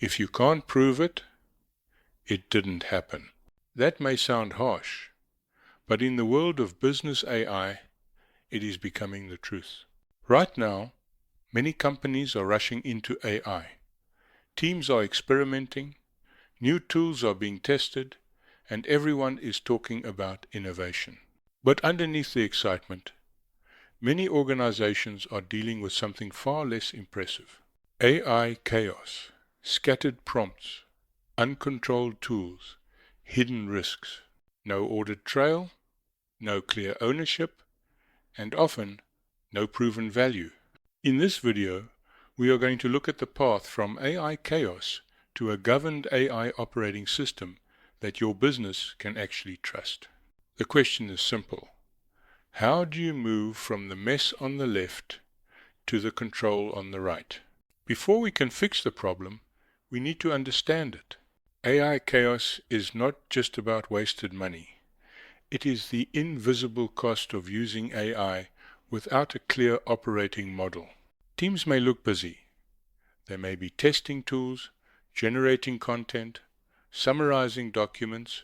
If you can't prove it, it didn't happen. That may sound harsh, but in the world of business AI, it is becoming the truth. Right now, many companies are rushing into AI. Teams are experimenting, new tools are being tested, and everyone is talking about innovation. But underneath the excitement, many organizations are dealing with something far less impressive. AI chaos, scattered prompts, uncontrolled tools, hidden risks, no audit trail, no clear ownership, and often no proven value. In this video, we are going to look at the path from AI chaos to a governed AI operating system that your business can actually trust. The question is simple. How do you move from the mess on the left to the control on the right? Before we can fix the problem, we need to understand it. AI chaos is not just about wasted money. It is the invisible cost of using AI without a clear operating model. Teams may look busy. They may be testing tools, generating content, summarizing documents,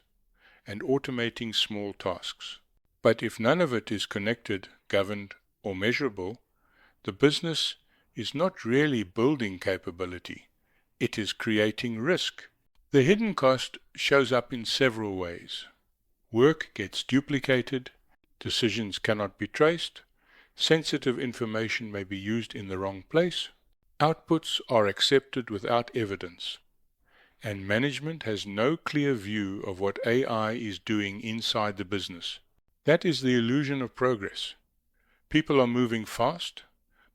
and automating small tasks. But if none of it is connected, governed, or measurable, the business is not really building capability. It is creating risk. The hidden cost shows up in several ways. Work gets duplicated, decisions cannot be traced, sensitive information may be used in the wrong place, outputs are accepted without evidence, and management has no clear view of what AI is doing inside the business. That is the illusion of progress. People are moving fast,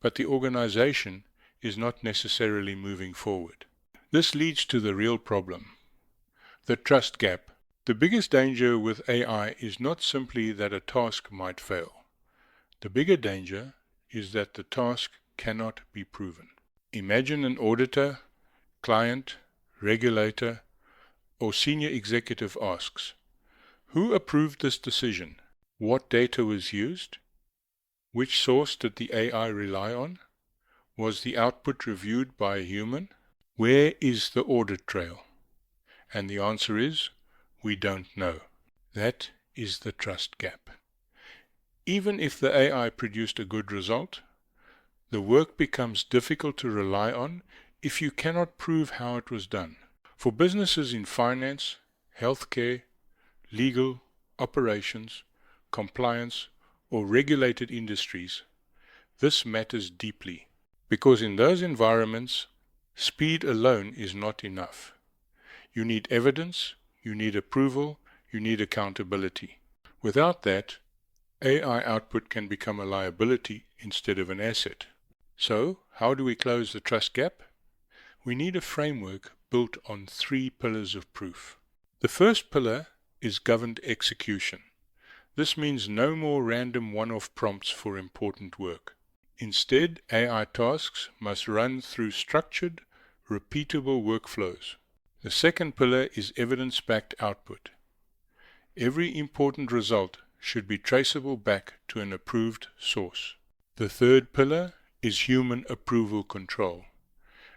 but the organization is not necessarily moving forward. This leads to the real problem, the trust gap. The biggest danger with AI is not simply that a task might fail. The bigger danger is that the task cannot be proven. Imagine an auditor, client, regulator, or senior executive asks, "Who approved this decision? What data was used? Which source did the AI rely on? Was the output reviewed by a human? Where is the audit trail?" And the answer is, we don't know. That is the trust gap. Even if the AI produced a good result, the work becomes difficult to rely on if you cannot prove how it was done. For businesses in finance, healthcare, legal, operations, compliance, or regulated industries, this matters deeply, because in those environments, speed alone is not enough. You need evidence, you need approval, you need accountability. Without that, AI output can become a liability instead of an asset. So, how do we close the trust gap? We need a framework built on 3 pillars of proof. The first pillar is governed execution. This means no more random one-off prompts for important work. Instead, AI tasks must run through structured, repeatable workflows. The second pillar is evidence-backed output. Every important result should be traceable back to an approved source. The third pillar is human approval control.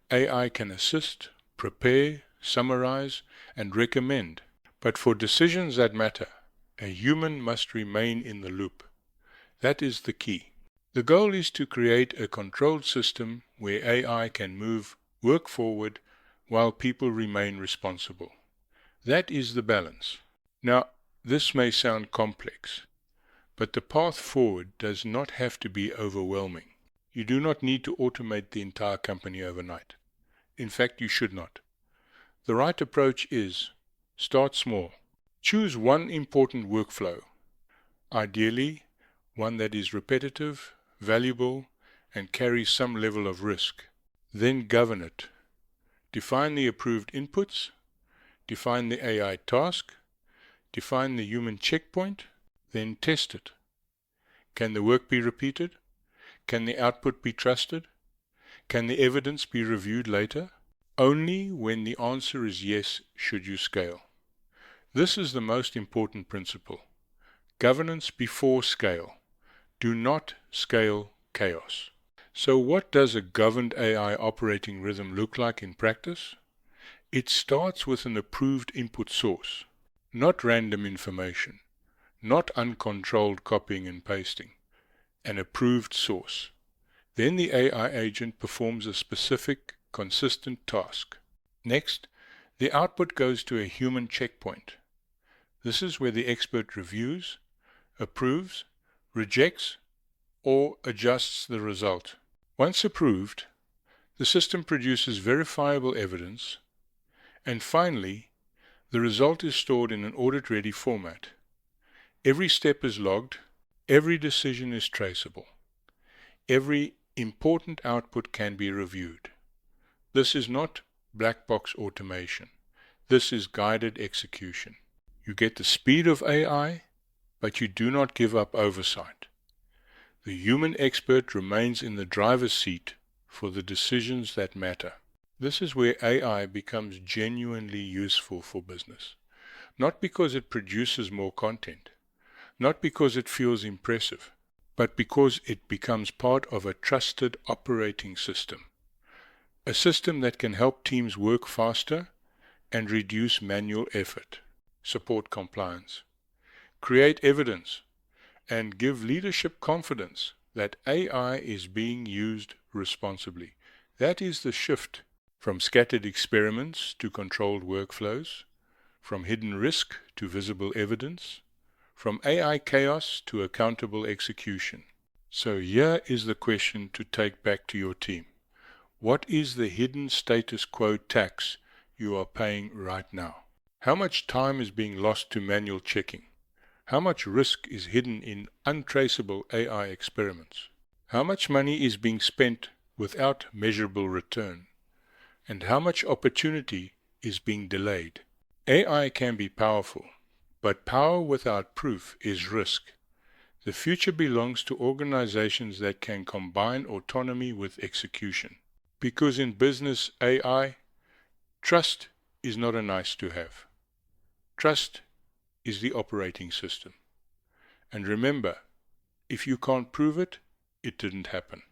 AI can assist, prepare, summarize, and recommend, but for decisions that matter, a human must remain in the loop. That is the key. The goal is to create a controlled system where AI can move work forward while people remain responsible. That is the balance. Now, this may sound complex, but the path forward does not have to be overwhelming. You do not need to automate the entire company overnight. In fact, you should not. The right approach is, start small. Choose one important workflow, ideally one that is repetitive, valuable, and carries some level of risk. Then govern it. Define the approved inputs, define the AI task, define the human checkpoint, then test it. Can the work be repeated? Can the output be trusted? Can the evidence be reviewed later? Only when the answer is yes should you scale. This is the most important principle. Governance before scale. Do not scale chaos. So what does a governed AI operating rhythm look like in practice? It starts with an approved input source, not random information, not uncontrolled copying and pasting, an approved source. Then the AI agent performs a specific, consistent task. Next, the output goes to a human checkpoint. This is where the expert reviews, approves, rejects, or adjusts the result. Once approved, the system produces verifiable evidence, and finally, the result is stored in an audit-ready format. Every step is logged, every decision is traceable, every important output can be reviewed. This is not black box automation. This is guided execution. You get the speed of AI, but you do not give up oversight. The human expert remains in the driver's seat for the decisions that matter. This is where AI becomes genuinely useful for business. Not because it produces more content, not because it feels impressive, but because it becomes part of a trusted operating system. A system that can help teams work faster and reduce manual effort, support compliance, create evidence, and give leadership confidence that AI is being used responsibly. That is the shift from scattered experiments to controlled workflows, from hidden risk to visible evidence, from AI chaos to accountable execution. So here is the question to take back to your team. What is the hidden status quo tax you are paying right now? How much time is being lost to manual checking? How much risk is hidden in untraceable AI experiments? How much money is being spent without measurable return? And how much opportunity is being delayed? AI can be powerful, but power without proof is risk. The future belongs to organizations that can combine autonomy with execution. Because in business AI, trust is not a nice to have. Trust is the operating system. And remember, if you can't prove it, it didn't happen.